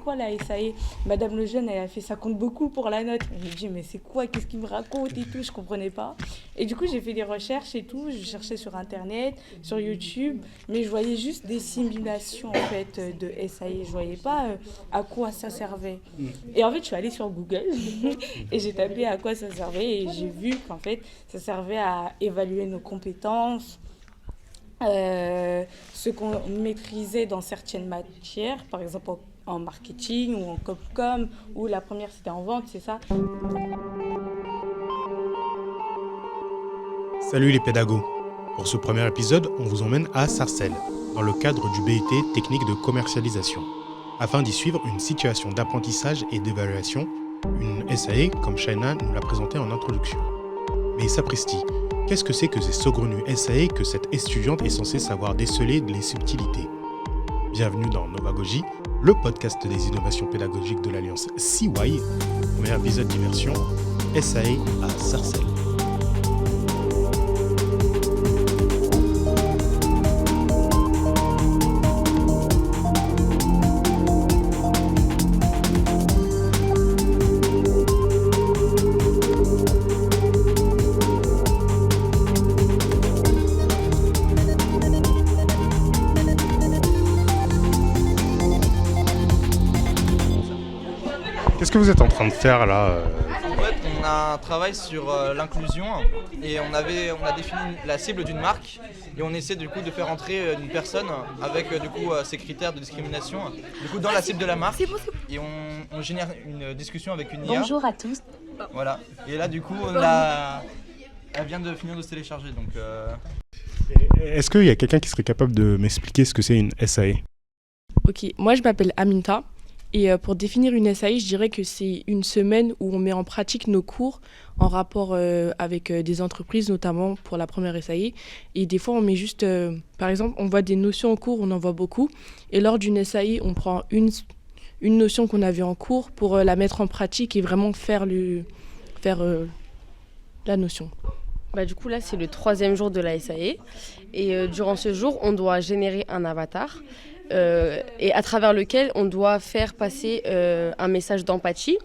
quoi la SAE? Madame Lejeune, elle a fait ça compte beaucoup pour la note. Je me dis, mais c'est quoi? Qu'est-ce qu'il me raconte et tout? Je comprenais pas. Et du coup, j'ai fait des recherches et tout. Je cherchais sur Internet, sur YouTube, mais je voyais juste des simulations en fait de SAE. Je voyais pas à quoi ça servait. Et en fait, je suis allée sur Google et j'ai tapé à quoi ça servait et j'ai vu qu'en fait, ça servait à évaluer nos compétences, ce qu'on maîtrisait dans certaines matières, par exemple en marketing ou en com, ou la première c'était en vente, c'est ça. Salut les pédagogues. Pour ce premier épisode, on vous emmène à Sarcelles, dans le cadre du BUT Technique de commercialisation, afin d'y suivre une situation d'apprentissage et d'évaluation, une SAE, comme Shaina nous l'a présenté en introduction. Mais sapristi, qu'est-ce que c'est que ces saugrenues SAE que cette étudiante est censée savoir déceler les subtilités? Bienvenue dans Novagogie, le podcast des innovations pédagogiques de l'Alliance CY, premier épisode d'immersion SAE à Sarcelles. Qu'est-ce que vous êtes en train de faire là En fait, on a un travail sur l'inclusion et on a défini la cible d'une marque et on essaie du coup de faire entrer une personne avec ces critères de discrimination dans la cible de la marque et on génère une discussion avec une IA. Bonjour à tous. Voilà. Et là du coup elle vient de finir de se télécharger donc. Est-ce qu'il y a quelqu'un qui serait capable de m'expliquer ce que c'est une SAE? Ok, moi je m'appelle Aminta. Et pour définir une SAE, je dirais que c'est une semaine où on met en pratique nos cours en rapport avec des entreprises, notamment pour la première SAE. Et des fois, on met juste, par exemple, on voit des notions en cours, on en voit beaucoup. Et lors d'une SAE, on prend une notion qu'on a vue en cours pour la mettre en pratique et vraiment faire la notion. Du coup, là, c'est le 3e jour de la SAE. Et durant ce jour, on doit générer un avatar. Et à travers lequel on doit faire passer un message d'empathie.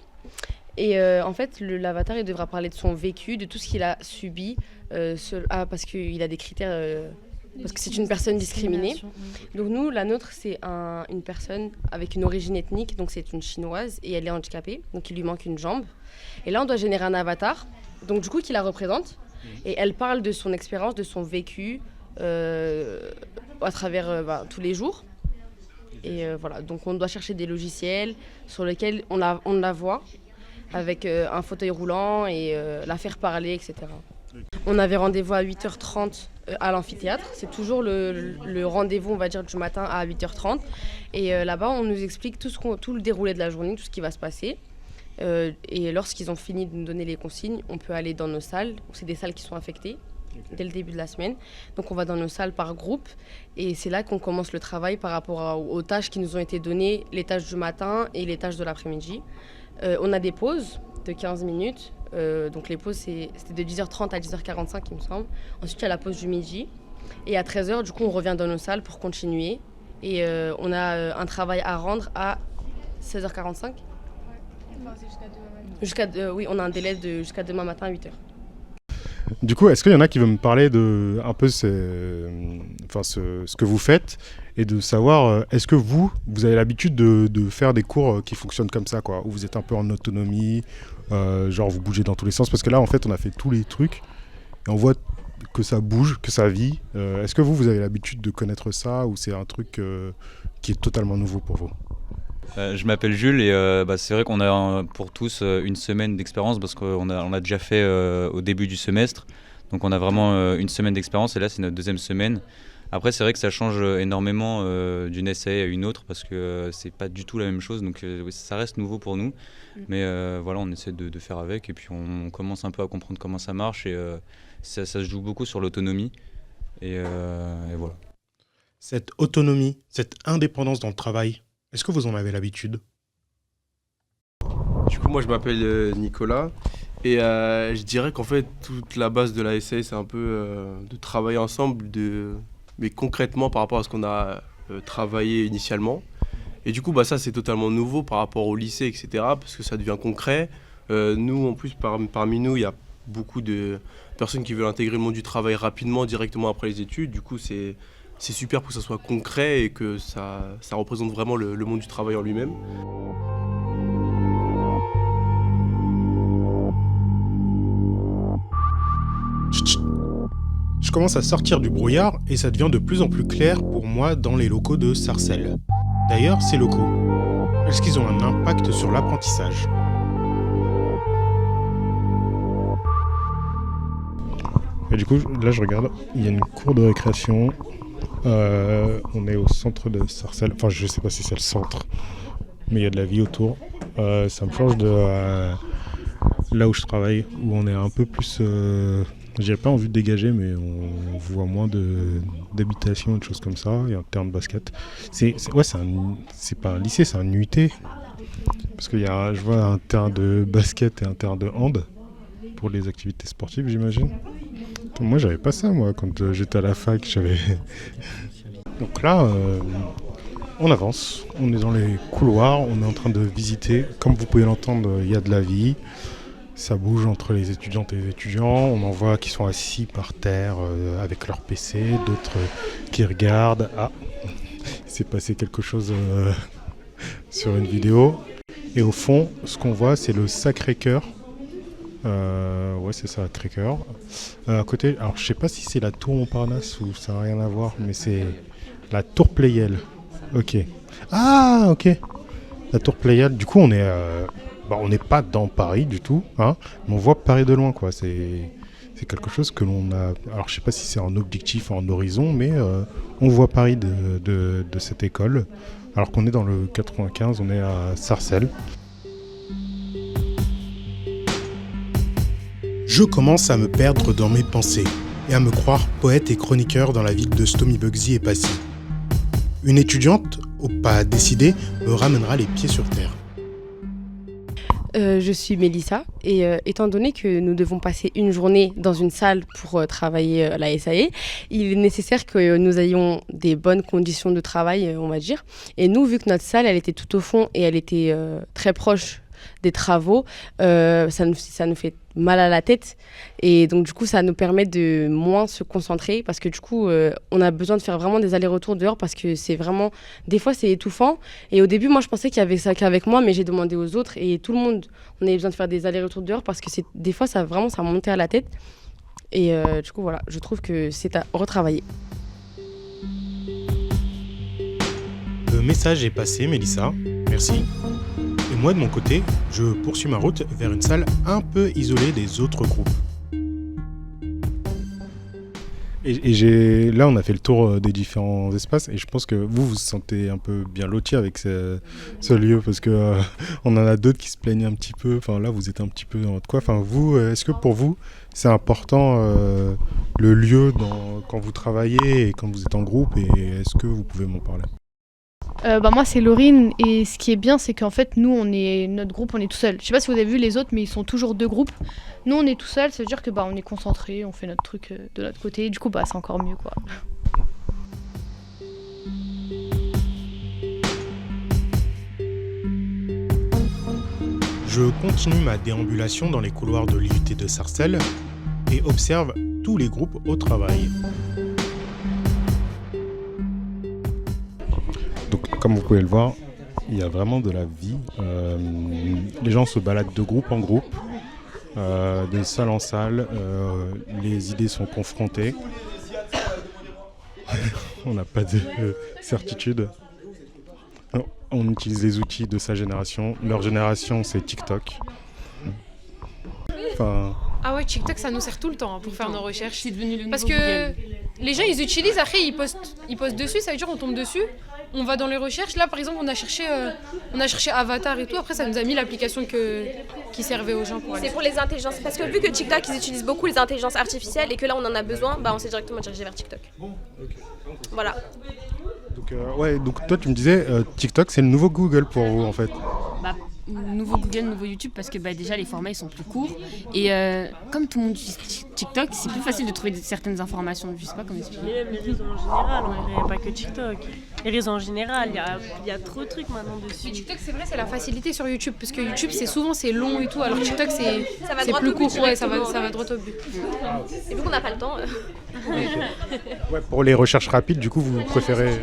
Et en fait, l'avatar, il devra parler de son vécu, de tout ce qu'il a subi, parce qu'il a des critères, parce que c'est une personne discriminée. Donc nous, la nôtre, c'est une personne avec une origine ethnique, donc c'est une chinoise, et elle est handicapée, donc il lui manque une jambe. Et là, on doit générer un avatar, donc du coup, qui la représente. Et elle parle de son expérience, de son vécu, à travers tous les jours. Et voilà, donc on doit chercher des logiciels sur lesquels on la voit avec un fauteuil roulant et la faire parler, etc. On avait rendez-vous à 8h30 à l'amphithéâtre. C'est toujours le rendez-vous, on va dire, du matin à 8h30. Et là-bas, on nous explique tout le déroulé de la journée, tout ce qui va se passer. Et lorsqu'ils ont fini de nous donner les consignes, on peut aller dans nos salles. C'est des salles qui sont affectées. Dès le début de la semaine. Donc on va dans nos salles par groupe et c'est là qu'on commence le travail par rapport aux tâches qui nous ont été données, les tâches du matin et les tâches de l'après-midi. On a des pauses de 15 minutes. Donc les pauses, c'était de 10h30 à 10h45, il me semble. Ensuite, il y a la pause du midi. Et à 13h, du coup, on revient dans nos salles pour continuer. Et on a un travail à rendre à 16h45. Ouais. Enfin, c'est jusqu'à demain matin. Oui, on a un délai jusqu'à demain matin à 8h. Du coup, est-ce qu'il y en a qui veulent me parler de un peu ce que vous faites et de savoir, est-ce que vous avez l'habitude de faire des cours qui fonctionnent comme ça, quoi, où vous êtes un peu en autonomie, genre vous bougez dans tous les sens? Parce que là, en fait, on a fait tous les trucs et on voit que ça bouge, que ça vit. Est-ce que vous avez l'habitude de connaître ça ou c'est un truc qui est totalement nouveau pour vous? Je m'appelle Jules et c'est vrai qu'on a pour tous une semaine d'expérience parce qu'on a déjà fait au début du semestre. Donc on a vraiment une semaine d'expérience et là c'est notre 2e semaine. Après c'est vrai que ça change énormément d'une SAE à une autre parce que c'est pas du tout la même chose. Donc ça reste nouveau pour nous. Mais voilà, on essaie de faire avec et puis on commence un peu à comprendre comment ça marche et ça se joue beaucoup sur l'autonomie. Et voilà. Cette autonomie, cette indépendance dans le travail, est-ce que vous en avez l'habitude? Du coup, moi, je m'appelle Nicolas et je dirais qu'en fait, toute la base de la SAE, c'est un peu de travailler ensemble, mais concrètement par rapport à ce qu'on a travaillé initialement. Et du coup, ça, c'est totalement nouveau par rapport au lycée, etc., parce que ça devient concret. Nous, en plus, parmi nous, il y a beaucoup de personnes qui veulent intégrer le monde du travail rapidement, directement après les études. Du coup, c'est super pour que ça soit concret et que ça représente vraiment le monde du travail en lui-même. Je commence à sortir du brouillard et ça devient de plus en plus clair pour moi dans les locaux de Sarcelles. D'ailleurs, ces locaux, est-ce qu'ils ont un impact sur l'apprentissage ? Et du coup, là je regarde, il y a une cour de récréation. On est au centre de Sarcelles. Enfin, je sais pas si c'est le centre, mais il y a de la vie autour. Ça me change de là où je travaille, où on est un peu plus... je dirais pas en vue de dégager, mais on voit moins d'habitations et de choses comme ça. Il y a un terrain de basket. C'est pas un lycée, c'est un UT. Parce que je vois un terrain de basket et un terrain de hand pour les activités sportives, j'imagine. Moi, j'avais pas ça, quand j'étais à la fac, j'avais... Donc là, on avance, on est dans les couloirs, on est en train de visiter. Comme vous pouvez l'entendre, il y a de la vie. Ça bouge entre les étudiantes et les étudiants. On en voit qui sont assis par terre avec leur PC, d'autres qui regardent. Ah, il s'est passé quelque chose sur une vidéo. Et au fond, ce qu'on voit, c'est le Sacré-Cœur. Ouais, c'est ça, Sacré-Cœur. À côté, alors je sais pas si c'est la tour Montparnasse ou ça n'a rien à voir, mais c'est la tour Pleyel. Ok. Ah, ok. La tour Pleyel. Du coup, on n'est pas dans Paris du tout, hein, mais on voit Paris de loin, quoi. C'est quelque chose que l'on a... Alors, je sais pas si c'est en objectif, en horizon, mais on voit Paris de cette école. Alors qu'on est dans le 95, on est à Sarcelles. Je commence à me perdre dans mes pensées et à me croire poète et chroniqueur dans la ville de Stomy Bugsy et Passy. Une étudiante, au pas décidé, me ramènera les pieds sur terre. Je suis Mélissa et étant donné que nous devons passer une journée dans une salle pour travailler la SAE, il est nécessaire que nous ayons des bonnes conditions de travail, on va dire. Et nous, vu que notre salle, elle était tout au fond et elle était très proche des travaux, ça nous fait mal à la tête et donc du coup ça nous permet de moins se concentrer parce que du coup on a besoin de faire vraiment des allers-retours dehors parce que c'est vraiment, des fois c'est étouffant et au début moi je pensais qu'il y avait ça qu'avec moi mais j'ai demandé aux autres et tout le monde, on avait besoin de faire des allers-retours dehors parce que des fois ça montait à la tête et du coup voilà, je trouve que c'est à retravailler. Le message est passé, Mélissa, merci. Et moi, de mon côté, je poursuis ma route vers une salle un peu isolée des autres groupes. Et là, on a fait le tour des différents espaces et je pense que vous vous sentez un peu bien loti avec ce lieu parce que on en a d'autres qui se plaignent un petit peu. Enfin, là, vous êtes un petit peu dans votre coin. Enfin, vous, est-ce que pour vous, c'est important le lieu quand vous travaillez et quand vous êtes en groupe et est-ce que vous pouvez m'en parler ? Moi c'est Laurine et ce qui est bien c'est qu'en fait nous notre groupe on est tout seul. Je sais pas si vous avez vu les autres mais ils sont toujours deux groupes. Nous on est tout seul, ça veut dire que on est concentré, on fait notre truc de notre côté. Du coup c'est encore mieux quoi. Je continue ma déambulation dans les couloirs de l'IUT de Sarcelles et observe tous les groupes au travail. Donc, comme vous pouvez le voir, il y a vraiment de la vie. Les gens se baladent de groupe en groupe, de salle en salle. Les idées sont confrontées. On n'a pas de certitude. Non, on utilise les outils de sa génération. Leur génération, c'est TikTok. Ah ouais, TikTok, ça nous sert tout le temps pour faire nos recherches. C'est devenu le nouveau Google. Les gens, ils utilisent, après, ils postent dessus, ça veut dire on tombe dessus. On va dans les recherches. Là, par exemple, on a cherché Avatar et tout. Après, ça nous a mis l'application qui servait aux gens pour aller. C'est pour les intelligences. Parce que vu que TikTok, ils utilisent beaucoup les intelligences artificielles et que là, on en a besoin, on s'est directement dirigé vers TikTok. Voilà. Donc toi, tu me disais, TikTok, c'est le nouveau Google pour vous, en fait. nouveau Google, nouveau YouTube parce que déjà les formats ils sont plus courts et comme tout le monde utilise TikTok, c'est plus facile de trouver certaines informations. Je sais pas comment expliquer. Et même les réseaux en général, il n'y a pas que TikTok. Les réseaux en général, il y a trop de trucs maintenant dessus. Mais TikTok, c'est vrai, c'est la facilité sur YouTube parce que YouTube c'est souvent c'est long et tout, alors TikTok c'est plus court, ouais, ça va droit au but. Et vu qu'on n'a pas le temps. Ouais, pour les recherches rapides, du coup, vous préférez...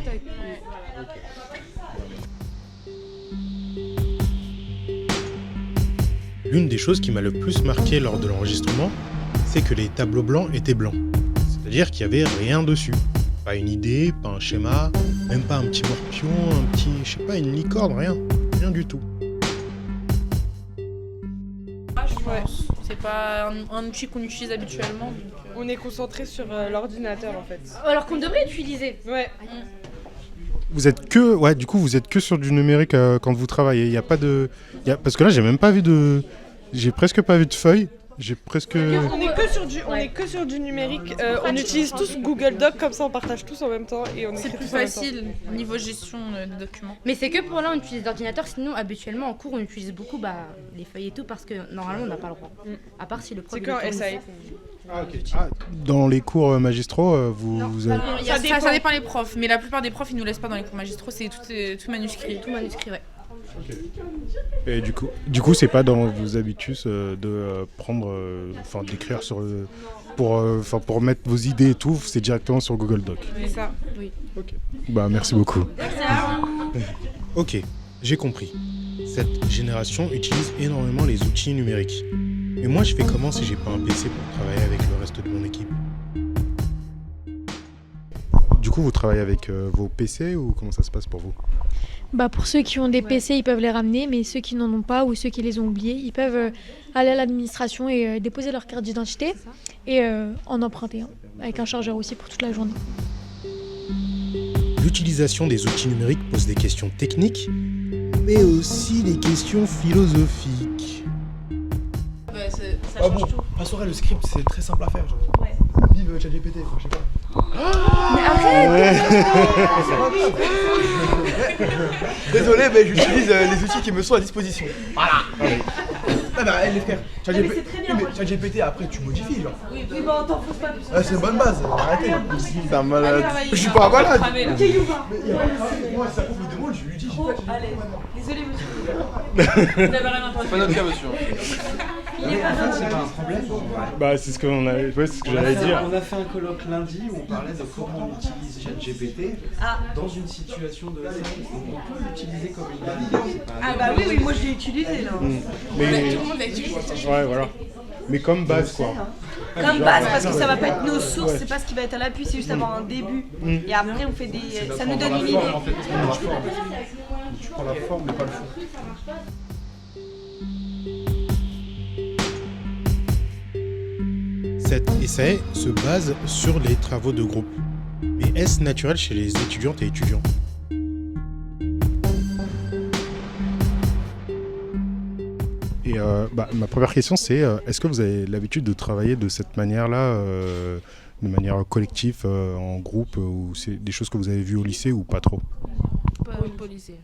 L'une des choses qui m'a le plus marqué lors de l'enregistrement, c'est que les tableaux blancs étaient blancs. C'est-à-dire qu'il n'y avait rien dessus. Pas une idée, pas un schéma, même pas un petit morpion, une licorne, rien. Rien du tout. Ouais, c'est pas un outil qu'on utilise habituellement. On est concentré sur l'ordinateur en fait. Alors qu'on devrait utiliser. Ouais. Vous êtes que sur du numérique quand vous travaillez. Il y a pas de, parce que là j'ai presque pas vu de feuilles. On est que sur du numérique. On utilise tous Google Doc, comme ça on partage tous en même temps et on C'est écrit plus tous en même temps. facile niveau gestion des documents. Mais c'est que pour là on utilise l'ordinateur, sinon habituellement en cours on utilise beaucoup les feuilles et tout parce que normalement on n'a pas le droit. À part si le prof. C'est qu'en SAE. Dans les cours magistraux, vous avez... Ça dépend les profs, mais la plupart des profs ils nous laissent pas dans les cours magistraux, c'est tout manuscrit. Tout manuscrit, ouais. Et du coup, c'est pas dans vos habitudes de prendre, d'écrire pour mettre vos idées et tout, c'est directement sur Google Doc. C'est ça. Oui. Ok. Merci beaucoup. Ok, j'ai compris. Cette génération utilise énormément les outils numériques. Mais moi, je fais comment si j'ai pas un PC pour travailler avec le reste de mon équipe? Du coup, vous travaillez avec vos PC ou comment ça se passe pour vous? Pour ceux qui ont des PC, ils peuvent les ramener, mais ceux qui n'en ont pas ou ceux qui les ont oubliés, ils peuvent aller à l'administration et déposer leur carte d'identité et en emprunter un, avec un chargeur aussi pour toute la journée. L'utilisation des outils numériques pose des questions techniques, mais aussi des questions philosophiques. Ça change tout. La soirée, le script, c'est très simple à faire. Ouais. Vive ChatGPT, je sais pas. Mais arrête. Désolé, mais j'utilise les outils qui me sont à disposition. Voilà. Les frères, ChatGPT, après, tu modifies, genre. Oui, t'en fous pas. C'est une bonne base, arrêtez. C'est un malade. Je suis pas un malade. Ok, Youba. Moi, si ça prouve me demande, je lui dis. Allez, désolé, monsieur. Vous n'avez rien entendu. C'est pas notre cas, monsieur. C'est pas un problème. C'est ce que j'allais dire. On a fait un colloque lundi où on parlait de comment on utilise ChatGPT dans une situation de SAE. On peut l'utiliser comme une base. Oui, moi je l'ai utilisé là. Mais... Tout le monde l'a utilisé. Ouais, voilà. Mais comme base, quoi. Comme base, parce que ça va pas être nos sources, c'est pas ce qui va être à l'appui, c'est juste avoir un début. Et après, on fait des. Ça nous donne une idée. Tu prends la forme, mais pas le fond. Cet essai se base sur les travaux de groupe. Mais est-ce naturel chez les étudiantes et étudiants? Et ma première question, c'est est-ce que vous avez l'habitude de travailler de cette manière-là, de manière collective, en groupe, ou c'est des choses que vous avez vues au lycée ou pas trop? Pas au lycée.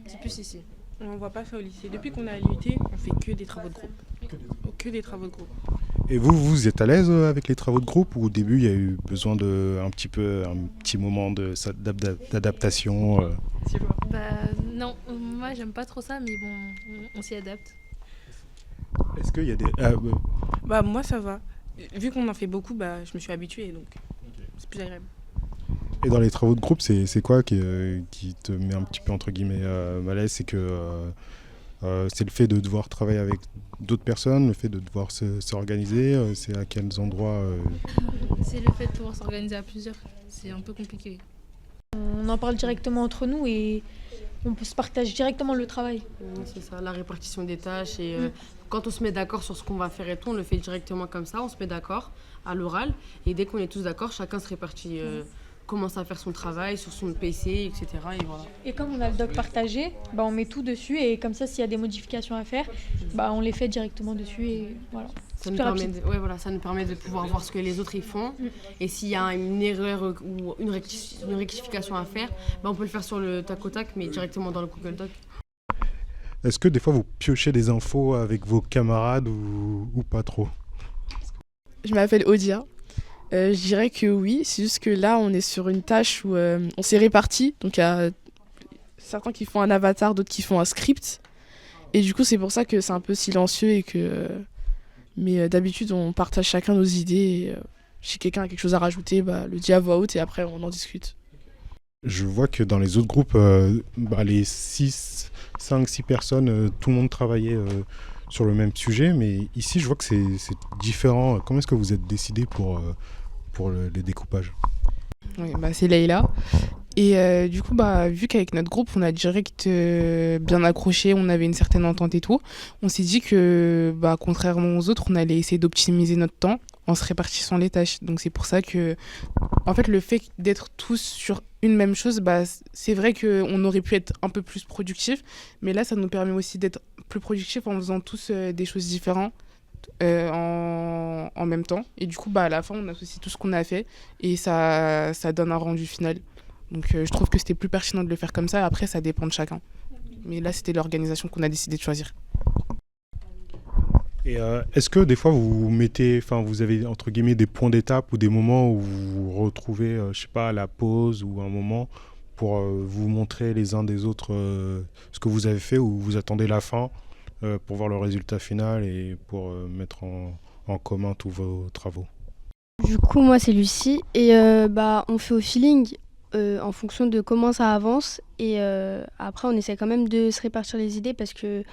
C'est plus ici. On ne voit pas ça au lycée. Depuis qu'on est à l'UT, on fait que des travaux de groupe. Que des travaux de groupe. Et vous êtes à l'aise avec les travaux de groupe ou au début il y a eu besoin de un petit moment d'adaptation Non, moi j'aime pas trop ça, mais bon, on s'y adapte. Est-ce qu'il y a des... Moi ça va. Vu qu'on en fait beaucoup, je me suis habituée, donc c'est plus agréable. Et dans les travaux de groupe, c'est quoi qui te met un petit peu entre guillemets mal à l'aise? C'est que c'est le fait de devoir travailler avec d'autres personnes, le fait de devoir s'organiser, c'est à quels endroits C'est le fait de pouvoir s'organiser à plusieurs, c'est un peu compliqué. On en parle directement entre nous et on peut se partager directement le travail. C'est ça, la répartition des tâches et quand on se met d'accord sur ce qu'on va faire et tout, on le fait directement comme ça, on se met d'accord à l'oral et dès qu'on est tous d'accord, chacun se répartit, commence à faire son travail sur son PC, etc. Et voilà. Et comme on a le doc partagé, on met tout dessus et comme ça, s'il y a des modifications à faire, on les fait directement dessus et voilà. Ça nous permet de pouvoir voir ce que les autres ils font et s'il y a une erreur ou une rectification à faire, on peut le faire sur le tac au tac mais directement dans le Google Doc. Est-ce que des fois vous piochez des infos avec vos camarades ou pas trop? Je m'appelle Odia. Je dirais que oui, c'est juste que là on est sur une tâche où on s'est répartis. Donc il y a certains qui font un avatar, d'autres qui font un script. Et du coup c'est pour ça que c'est un peu silencieux et que... Mais d'habitude on partage chacun nos idées. Et, si quelqu'un a quelque chose à rajouter, le dit à voix haute et après on en discute. Je vois que dans les autres groupes, les 5, 6 personnes, tout le monde travaillait sur le même sujet, mais ici je vois que c'est différent. Comment est-ce que vous êtes décidés pour les découpages? Oui, c'est Leïla. Et du coup, vu qu'avec notre groupe, on a direct bien accroché, on avait une certaine entente et tout, on s'est dit que, contrairement aux autres, on allait essayer d'optimiser notre temps en se répartissant les tâches. Donc c'est pour ça que, en fait, le fait d'être tous sur une même chose, c'est vrai qu'on aurait pu être un peu plus productif, mais là, ça nous permet aussi d'être plus productif en faisant tous des choses différentes en même temps. Et du coup, à la fin, on associe tout ce qu'on a fait et ça donne un rendu final. Donc je trouve que c'était plus pertinent de le faire comme ça. Après, ça dépend de chacun. Mais là, c'était l'organisation qu'on a décidé de choisir. Et est-ce que des fois vous avez entre guillemets des points d'étape ou des moments où vous retrouvez, je sais pas, à la pause ou un moment pour vous montrer les uns des autres ce que vous avez fait, ou vous attendez la fin pour voir le résultat final et pour mettre en commun tous vos travaux? Du coup, moi c'est Lucie et on fait au feeling en fonction de comment ça avance et après on essaie quand même de se répartir les idées parce que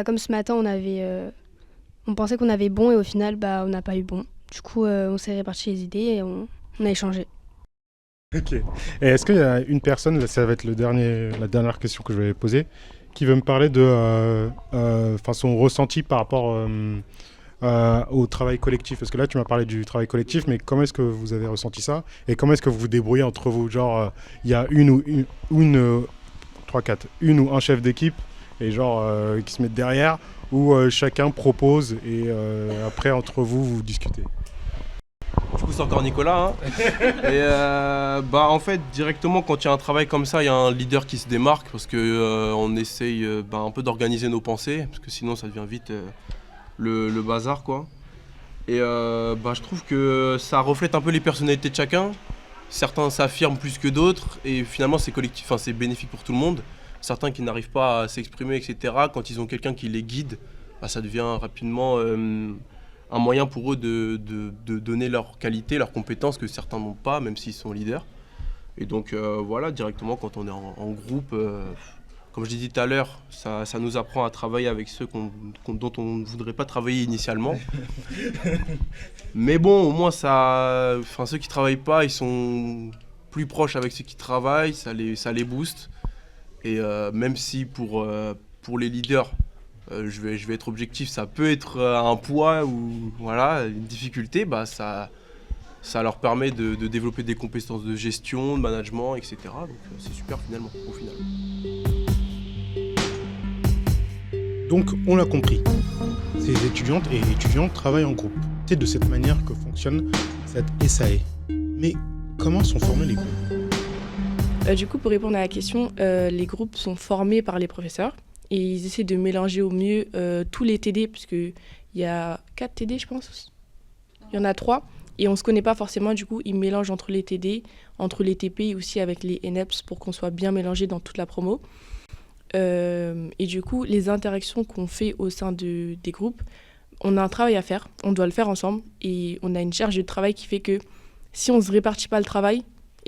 comme ce matin on pensait qu'on avait bon et au final on n'a pas eu bon. Du coup on s'est réparti les idées et on a échangé. Ok. Et est-ce qu'il y a une personne, là ça va être la dernière question que je vais poser, qui veut me parler de son ressenti par rapport au travail collectif? Parce que là tu m'as parlé du travail collectif, mais comment est-ce que vous avez ressenti ça? Et comment est-ce que vous vous débrouillez entre vous? Genre il y a une ou un chef d'équipe et qui se mettent derrière, ou chacun propose et après entre vous discutez? Du coup c'est encore Nicolas Et en fait directement quand il y a un travail comme ça, il y a un leader qui se démarque parce que on essaye un peu d'organiser nos pensées, parce que sinon ça devient vite le bazar quoi. Et je trouve que ça reflète un peu les personnalités de chacun. Certains s'affirment plus que d'autres et finalement c'est collectif, c'est bénéfique pour tout le monde. Certains qui n'arrivent pas à s'exprimer, etc., quand ils ont quelqu'un qui les guide, ça devient rapidement un moyen pour eux de donner leur qualité, leurs compétences que certains n'ont pas, même s'ils sont leaders. Et donc directement quand on est en groupe, comme je l'ai dit tout à l'heure, ça nous apprend à travailler avec ceux dont on ne voudrait pas travailler initialement. Mais bon, au moins ceux qui ne travaillent pas, ils sont plus proches avec ceux qui travaillent, ça les booste. Et même si pour les leaders, je vais être objectif, ça peut être un poids ou une difficulté, ça leur permet de développer des compétences de gestion, de management, etc. Donc c'est super finalement, au final. Donc on l'a compris, ces étudiantes et étudiants travaillent en groupe. C'est de cette manière que fonctionne cette SAE. Mais comment sont formés les groupes? Du coup, pour répondre à la question, les groupes sont formés par les professeurs et ils essaient de mélanger au mieux tous les TD, puisqu'il y a 4 TD, je pense. Il y en a 3 et on ne se connaît pas forcément. Du coup, ils mélangent entre les TD, entre les TP et aussi avec les ENEPS pour qu'on soit bien mélangé dans toute la promo. Et du coup, les interactions qu'on fait au sein des groupes, on a un travail à faire, on doit le faire ensemble et on a une charge de travail qui fait que si on ne se répartit pas le travail,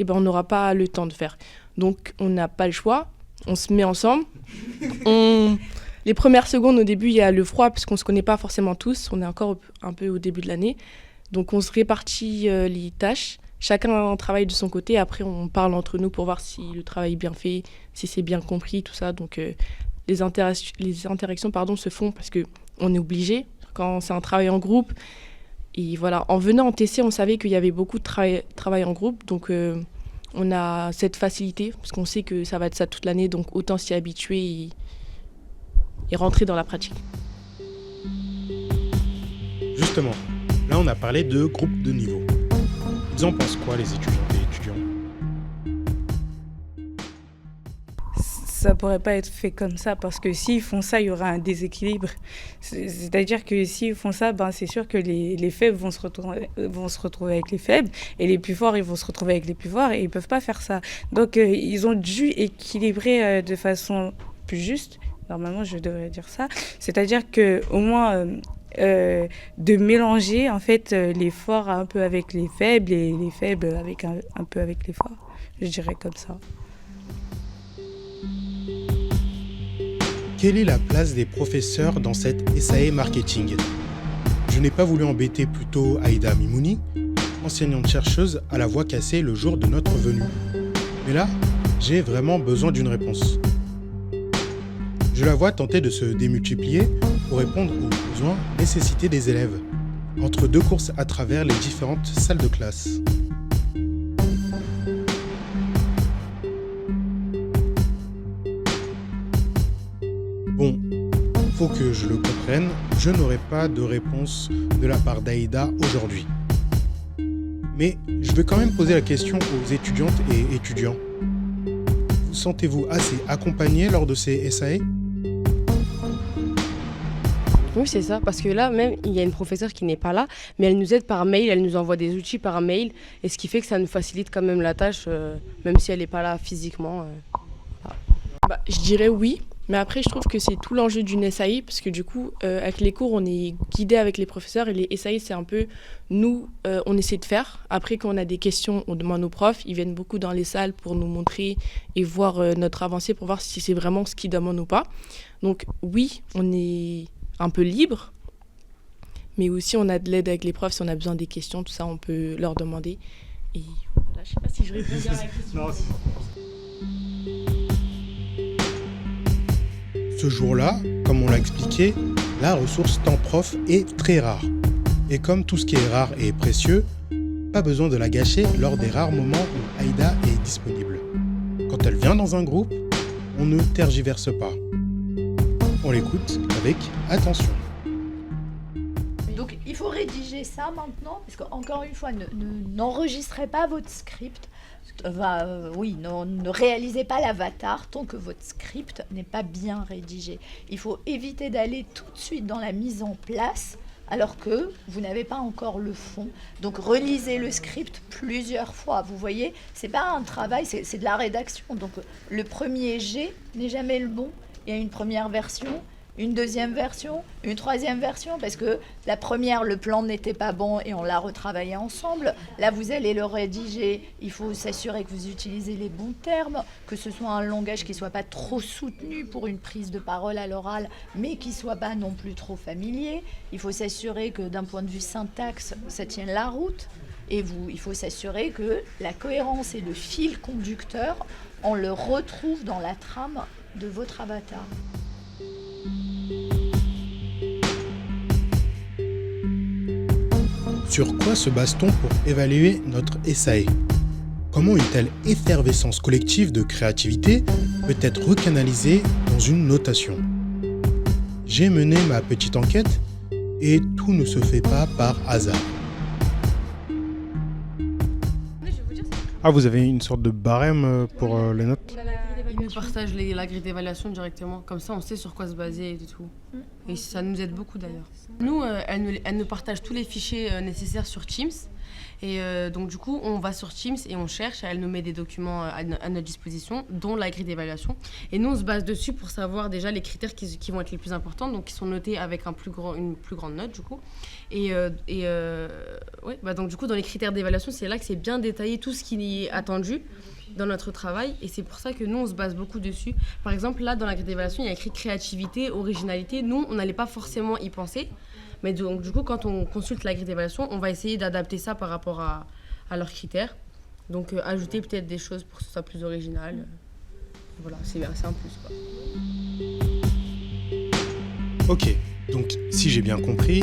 on n'aura pas le temps de faire. Donc on n'a pas le choix, on se met ensemble. Les premières secondes au début, il y a le froid parce qu'on ne se connaît pas forcément tous, on est encore un peu au début de l'année. Donc on se répartit les tâches, chacun travaille de son côté, après on parle entre nous pour voir si le travail est bien fait, si c'est bien compris, tout ça. Donc les interactions se font parce qu'on est obligé quand c'est un travail en groupe. Et voilà, en venant en TC, on savait qu'il y avait beaucoup de travail en groupe, donc on a cette facilité, parce qu'on sait que ça va être ça toute l'année, donc autant s'y habituer et rentrer dans la pratique. Justement, là on a parlé de groupe de niveau. Ils en pensent quoi les étudiantes et étudiants? ça pourrait pas être fait comme ça parce que s'ils font ça, il y aura un déséquilibre. C'est-à-dire que s'ils font ça, ben, c'est sûr que les faibles vont se retrouver avec les faibles et les plus forts, ils vont se retrouver avec les plus forts et ils peuvent pas faire ça. Donc, ils ont dû équilibrer de façon plus juste. Normalement, je devrais dire ça. C'est-à-dire qu'au moins, de mélanger en fait, les forts un peu avec les faibles et les faibles avec un peu avec les forts. Je dirais comme ça. Quelle est la place des professeurs dans cette SAE marketing? Je n'ai pas voulu embêter plutôt Aïda Mimouni, enseignante-chercheuse à la voix cassée le jour de notre venue. Mais là, j'ai vraiment besoin d'une réponse. Je la vois tenter de se démultiplier pour répondre aux besoins nécessités des élèves, entre deux courses à travers les différentes salles de classe. Bon, faut que je le comprenne, je n'aurai pas de réponse de la part d'Aïda aujourd'hui. Mais je vais quand même poser la question aux étudiantes et étudiants. Vous sentez-vous assez accompagné lors de ces SAE ? Oui, c'est ça, parce que là, même, il y a une professeure qui n'est pas là, mais elle nous aide par mail, elle nous envoie des outils par mail, et ce qui fait que ça nous facilite quand même la tâche, même si elle n'est pas là physiquement. Bah, je dirais oui, mais après, je trouve que c'est tout l'enjeu d'une SAE, parce que du coup, avec les cours, on est guidé avec les professeurs, et les SAE, c'est un peu, nous, on essaie de faire. Après, quand on a des questions, on demande aux profs, ils viennent beaucoup dans les salles pour nous montrer et voir notre avancée, pour voir si c'est vraiment ce qu'ils demandent ou pas. Donc oui, on est un peu libre, mais aussi on a de l'aide avec les profs, si on a besoin des questions, tout ça, on peut leur demander. Et voilà, je sais pas si je réponds bien à la question. Ce jour-là, comme on l'a expliqué, la ressource temps prof est très rare. Et comme tout ce qui est rare et précieux, pas besoin de la gâcher lors des rares moments où Aïda est disponible. Quand elle vient dans un groupe, on ne tergiverse pas. On l'écoute avec attention. Donc il faut rédiger ça maintenant, parce qu'encore une fois, n'enregistrez pas votre script. Ne réalisez pas l'avatar tant que votre script n'est pas bien rédigé. Il faut éviter d'aller tout de suite dans la mise en place alors que vous n'avez pas encore le fond. Donc relisez le script plusieurs fois. Vous voyez, c'est pas un travail, c'est de la rédaction. Donc le premier jet n'est jamais le bon. Il y a une première version, une deuxième version, une troisième version, parce que la première, le plan n'était pas bon et on l'a retravaillé ensemble. Là, vous allez le rédiger. Il faut s'assurer que vous utilisez les bons termes, que ce soit un langage qui ne soit pas trop soutenu pour une prise de parole à l'oral, mais qui ne soit pas non plus trop familier. Il faut s'assurer que d'un point de vue syntaxe, ça tienne la route. Et il faut s'assurer que la cohérence et le fil conducteur, on le retrouve dans la trame de votre avatar. Sur quoi se base-t-on pour évaluer notre SAE? Comment une telle effervescence collective de créativité peut être recanalisée dans une notation? J'ai mené ma petite enquête et tout ne se fait pas par hasard. Ah, vous avez une sorte de barème pour les notes? Ils nous partagent la grille d'évaluation directement, comme ça on sait sur quoi se baser et tout. Et ça nous aide beaucoup d'ailleurs. Nous, elle nous partage tous les fichiers nécessaires sur Teams. Et donc du coup, on va sur Teams et on cherche, elle nous met des documents à notre disposition, dont la grille d'évaluation. Et nous, on se base dessus pour savoir déjà les critères qui vont être les plus importants, donc qui sont notés avec une plus grande note du coup. Donc du coup, dans les critères d'évaluation, c'est là que c'est bien détaillé tout ce qui est attendu dans notre travail, et c'est pour ça que nous, on se base beaucoup dessus. Par exemple, là, dans la grille d'évaluation, il y a écrit créativité, originalité. Nous, on n'allait pas forcément y penser. Mais donc, du coup, quand on consulte la grille d'évaluation, on va essayer d'adapter ça par rapport à leurs critères. Donc, ajouter peut-être des choses pour que ce soit plus original. Voilà, c'est un plus, quoi. Ok, donc si j'ai bien compris,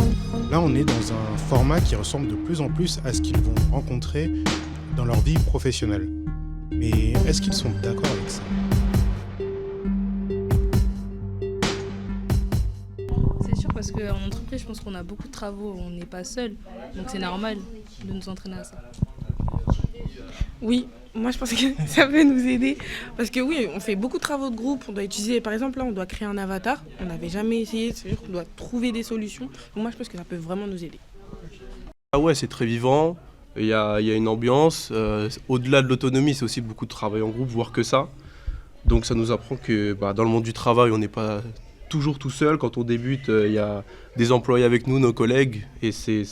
là on est dans un format qui ressemble de plus en plus à ce qu'ils vont rencontrer dans leur vie professionnelle. Mais est-ce qu'ils sont d'accord avec ça? C'est sûr, parce qu'en entreprise, je pense qu'on a beaucoup de travaux, on n'est pas seul, donc c'est normal de nous entraîner à ça. Oui, Moi, je pense que ça peut nous aider parce que oui, on fait beaucoup de travaux de groupe. On doit utiliser, par exemple, là, on doit créer un avatar. On n'avait jamais essayé, c'est-à-dire qu'on doit trouver des solutions. Donc moi, je pense que ça peut vraiment nous aider. Ah ouais, c'est très vivant. Il y a une ambiance. Au-delà de l'autonomie, c'est aussi beaucoup de travail en groupe, voire que ça. Donc ça nous apprend que dans le monde du travail, on n'est pas toujours tout seul. Quand on débute, il y a des employés avec nous, nos collègues, et c'est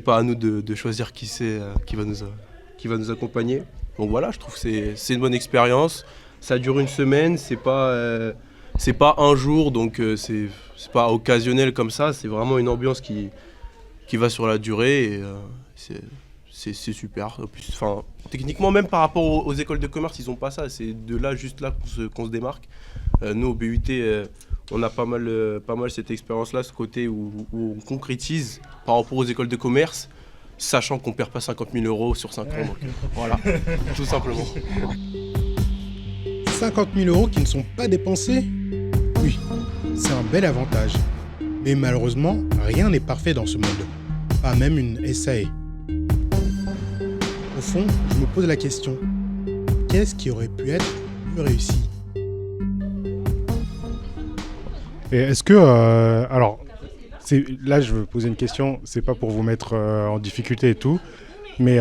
pas à nous de choisir qui va nous accompagner. Donc voilà, je trouve que c'est une bonne expérience. Ça dure une semaine, c'est pas un jour, donc c'est pas occasionnel comme ça. C'est vraiment une ambiance qui va sur la durée, et c'est super. Enfin, techniquement, même par rapport aux écoles de commerce, ils n'ont pas ça. C'est juste là qu'on se démarque. Nous, au BUT, on a pas mal cette expérience-là, ce côté où on concrétise par rapport aux écoles de commerce, sachant qu'on ne perd pas 50 000 € sur 5 ans. Donc, voilà, tout simplement. 50 000 € qui ne sont pas dépensés? Oui, c'est un bel avantage. Mais malheureusement, rien n'est parfait dans ce monde. Pas même une SAE. Au fond, je me pose la question. Qu'est-ce qui aurait pu être plus réussi? Et est-ce que... alors, là, je veux poser une question. C'est pas pour vous mettre en difficulté et tout. Mais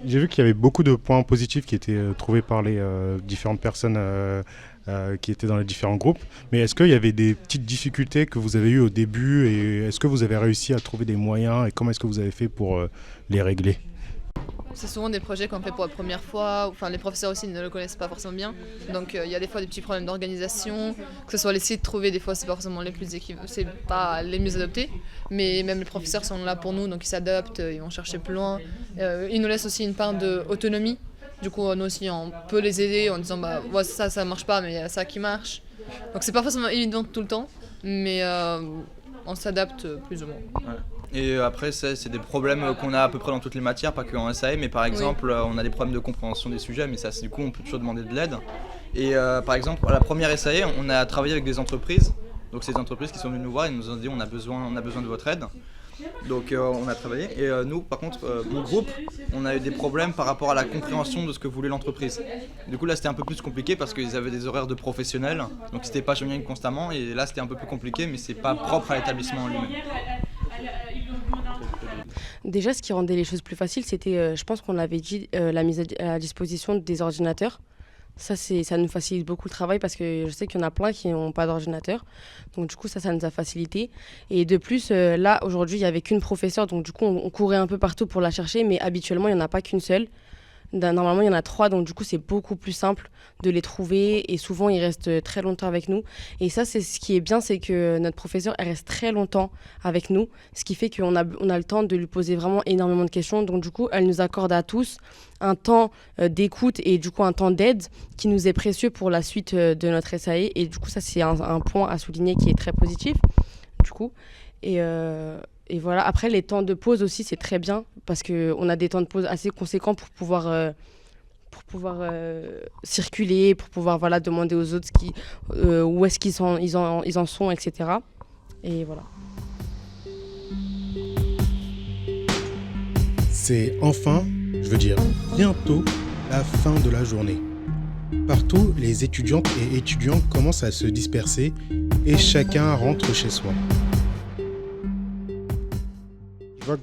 j'ai vu qu'il y avait beaucoup de points positifs qui étaient trouvés par les différentes personnes qui étaient dans les différents groupes. Mais est-ce qu'il y avait des petites difficultés que vous avez eues au début et est-ce que vous avez réussi à trouver des moyens et comment est-ce que vous avez fait pour les régler? C'est souvent des projets qu'on fait pour la première fois, enfin les professeurs aussi ne le connaissent pas forcément bien, donc il y a des fois des petits problèmes d'organisation, que ce soit les sites trouvés, des fois c'est pas forcément c'est pas les mieux adoptés, mais même les professeurs sont là pour nous, donc ils s'adaptent, ils vont chercher plus loin, ils nous laissent aussi une part d'autonomie, du coup nous aussi on peut les aider en disant ouais, ça marche pas mais il y a ça qui marche, donc c'est pas forcément évident tout le temps, mais on s'adapte plus ou moins. Ouais. Et après, c'est des problèmes qu'on a à peu près dans toutes les matières, pas que en SAE, mais par exemple, on a des problèmes de compréhension des sujets, mais ça, du coup, on peut toujours demander de l'aide. Et par exemple, à la première SAE, on a travaillé avec des entreprises, donc c'est des entreprises qui sont venues nous voir et nous ont dit on a besoin de votre aide. Donc on a travaillé et nous par contre mon groupe on a eu des problèmes par rapport à la compréhension de ce que voulait l'entreprise. Du coup là c'était un peu plus compliqué parce qu'ils avaient des horaires de professionnels donc c'était pas joignable constamment et là c'était un peu plus compliqué mais c'est pas propre à l'établissement en lui-même. Déjà ce qui rendait les choses plus faciles c'était je pense qu'on l'avait dit la mise à disposition des ordinateurs. Ça nous facilite beaucoup le travail parce que je sais qu'il y en a plein qui n'ont pas d'ordinateur. Donc du coup, ça nous a facilité. Et de plus, là, aujourd'hui, il n'y avait qu'une professeure. Donc du coup, on courait un peu partout pour la chercher. Mais habituellement, il n'y en a pas qu'une seule. Normalement, il y en a 3. Donc du coup, c'est beaucoup plus simple de les trouver. Et souvent, ils restent très longtemps avec nous. Et ça, c'est ce qui est bien, c'est que notre professeure, elle reste très longtemps avec nous. Ce qui fait qu'on a le temps de lui poser vraiment énormément de questions. Donc du coup, elle nous accorde à tous un temps d'écoute et du coup un temps d'aide qui nous est précieux pour la suite de notre SAE et du coup ça c'est un point à souligner qui est très positif du coup et voilà. Après les temps de pause aussi c'est très bien parce qu'on a des temps de pause assez conséquents pour pouvoir circuler, pour pouvoir demander aux autres où est-ce qu'ils en sont, etc. Et voilà. C'est enfin, je veux dire bientôt, la fin de la journée. Partout, les étudiantes et étudiants commencent à se disperser et chacun rentre chez soi. Je vois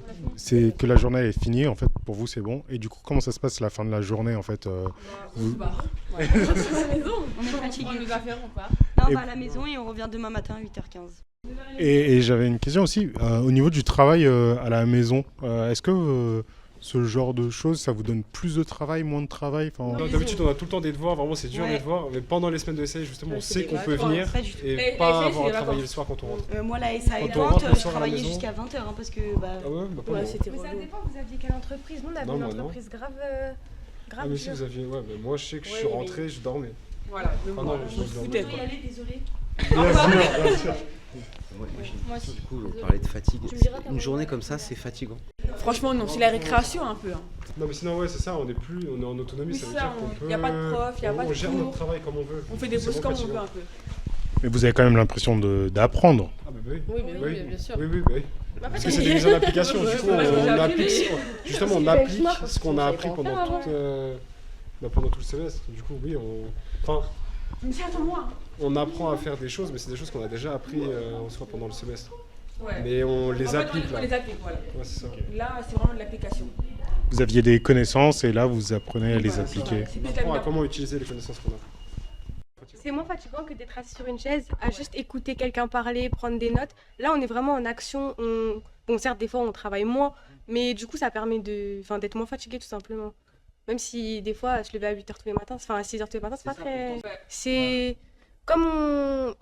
que la journée est finie, en fait, pour vous c'est bon. Et du coup, comment ça se passe la fin de la journée en fait vous... On est fatigué. On nous a fait ou pas? Non, on va à la maison et on revient demain matin à 8h15. Et j'avais une question aussi, au niveau du travail à la maison, est-ce que ce genre de choses, ça vous donne plus de travail, moins de travail? D'habitude, on a tout le temps des devoirs, vraiment c'est dur les devoirs, mais pendant les semaines de SAE, justement, on sait qu'on peut venir et pas avoir à travailler le soir quand on rentre. Moi, la SAE Nantes, je travaillais jusqu'à 20h parce que c'était relou. Ça dépend, vous aviez quelle entreprise? Nous, on avait une entreprise grave. Ah, mais si vous aviez. Ouais, mais moi, je sais que je suis rentré, je dormais. Voilà, je dormais. Désolé. Bien sûr. Moi aussi. Du coup, on parlait de fatigue. Une journée comme ça, c'est fatigant. Franchement, non, c'est la récréation un peu. Non, mais sinon, ouais, c'est ça, on est en autonomie, ça veut dire qu'on peut. Il n'y a pas de prof, il n'y a pas de cours. On gère notre travail comme on veut. On fait des pauses comme on veut un peu. Mais vous avez quand même l'impression d'apprendre. Ah, bah oui. Oui, bien sûr. Oui. Parce que c'est des mises en application, du coup on applique ce qu'on a appris pendant tout le semestre. Du coup oui, on apprend à faire des choses, mais c'est des choses qu'on a déjà appris en soi pendant le semestre. Ouais. Mais on les applique là. On les applique, voilà. Ouais, c'est ça. Là, c'est vraiment de l'application. Vous aviez des connaissances et là, vous apprenez à les appliquer. On apprend à comment utiliser les connaissances qu'on a. C'est moins fatigant que d'être assis sur une chaise, à juste écouter quelqu'un parler, prendre des notes. Là, on est vraiment en action. Bon, certes, des fois, on travaille moins, mais du coup, ça permet d'être moins fatigué, tout simplement. Même si, des fois, se lever à 8h tous les matins, à 6h tous les matins, c'est pas très... C'est... Comme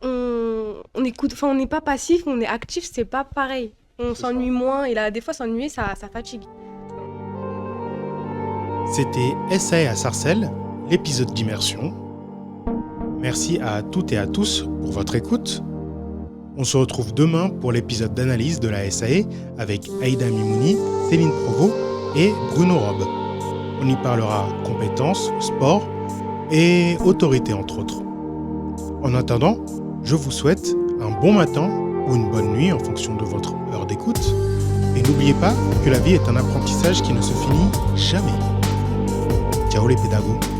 on écoute, on n'est pas passif, on est actif, c'est pas pareil. On s'ennuie moins, et là, des fois, s'ennuyer, ça fatigue. C'était SAE à Sarcelles, l'épisode d'immersion. Merci à toutes et à tous pour votre écoute. On se retrouve demain pour l'épisode d'analyse de la SAE avec Aïda Mimouni, Céline Provost et Bruno Robe. On y parlera compétences, sport et autorité entre autres. En attendant, je vous souhaite un bon matin ou une bonne nuit en fonction de votre heure d'écoute. Et n'oubliez pas que la vie est un apprentissage qui ne se finit jamais. Ciao les pédagogues.